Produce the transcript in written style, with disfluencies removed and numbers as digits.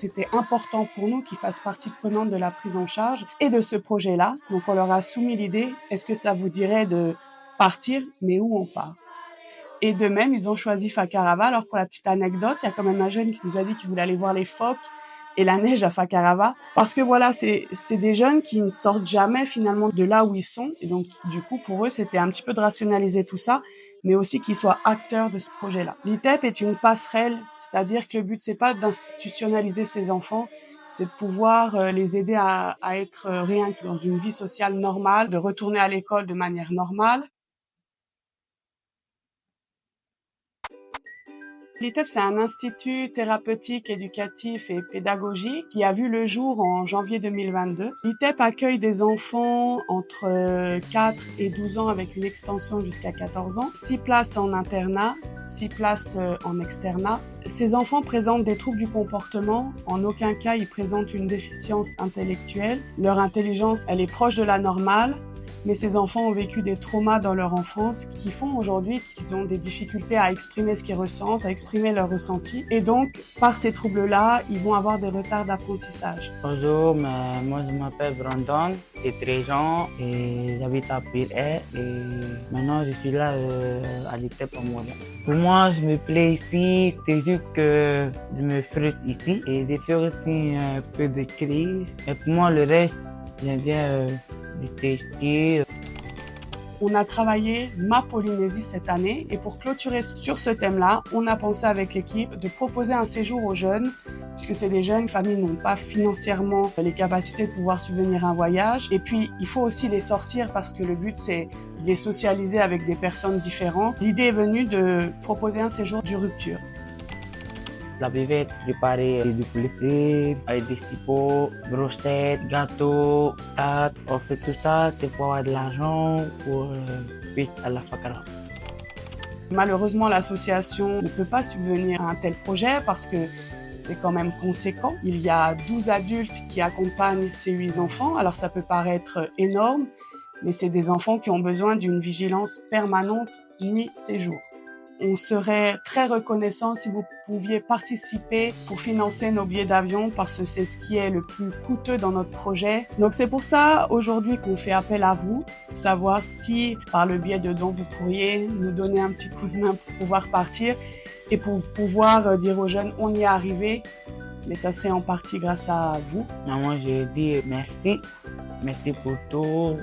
c'était important pour nous qu'ils fassent partie prenante de la prise en charge et de ce projet-là. Donc on leur a soumis l'idée, est-ce que ça vous dirait de partir, mais où on part? Et de même, ils ont choisi Fakarava. Alors pour la petite anecdote, il y a quand même un jeune qui nous a dit qu'il voulait aller voir les phoques et la neige à Fakarava. Parce que voilà, c'est des jeunes qui ne sortent jamais finalement de là où ils sont. Et donc du coup, pour eux, c'était un petit peu de rationaliser tout ça, mais aussi qu'ils soient acteurs de ce projet-là. L'ITEP est une passerelle, c'est-à-dire que le but, c'est pas d'institutionnaliser ces enfants, c'est de pouvoir les aider à être réinclus dans une vie sociale normale, de retourner à l'école de manière normale. L'ITEP, c'est un institut thérapeutique, éducatif et pédagogique qui a vu le jour en janvier 2022. L'ITEP accueille des enfants entre 4 et 12 ans avec une extension jusqu'à 14 ans, 6 places en internat, 6 places en externat. Ces enfants présentent des troubles du comportement. En aucun cas, ils présentent une déficience intellectuelle. Leur intelligence, elle est proche de la normale. Mais ces enfants ont vécu des traumas dans leur enfance qui font aujourd'hui qu'ils ont des difficultés à exprimer ce qu'ils ressentent, à exprimer leurs ressentis. Et donc, par ces troubles-là, ils vont avoir des retards d'apprentissage. Bonjour, moi je m'appelle Brandon, j'ai 13 ans et j'habite à Pire-Air et maintenant je suis là à l'ITEP à Montréal. Pour moi, je me plais ici, c'est juste que je me frustre ici et des fois aussi un peu de crise. Et pour moi, le reste, j'aime bien du textile. On a travaillé Ma Polynésie cette année et pour clôturer sur ce thème-là, on a pensé avec l'équipe de proposer un séjour aux jeunes, puisque c'est des jeunes, les familles n'ont pas financièrement les capacités de pouvoir subvenir à un voyage. Et puis, il faut aussi les sortir parce que le but, c'est de les socialiser avec des personnes différentes. L'idée est venue de proposer un séjour de rupture. La buvette, préparer du poulet frit, avec des stipots, brochettes, gâteaux, tarte. On fait tout ça pour avoir de l'argent pour payer à la Fakarava. Malheureusement, l'association ne peut pas subvenir à un tel projet parce que c'est quand même conséquent. Il y a 12 adultes qui accompagnent ces 8 enfants. Alors ça peut paraître énorme, mais c'est des enfants qui ont besoin d'une vigilance permanente, nuit et jour. On serait très reconnaissant si vous pouviez participer pour financer nos billets d'avion parce que c'est ce qui est le plus coûteux dans notre projet. Donc c'est pour ça aujourd'hui qu'on fait appel à vous, savoir si par le biais de dons vous pourriez nous donner un petit coup de main pour pouvoir partir et pour pouvoir dire aux jeunes on y est arrivé, mais ça serait en partie grâce à vous. Moi je dis merci pour tout.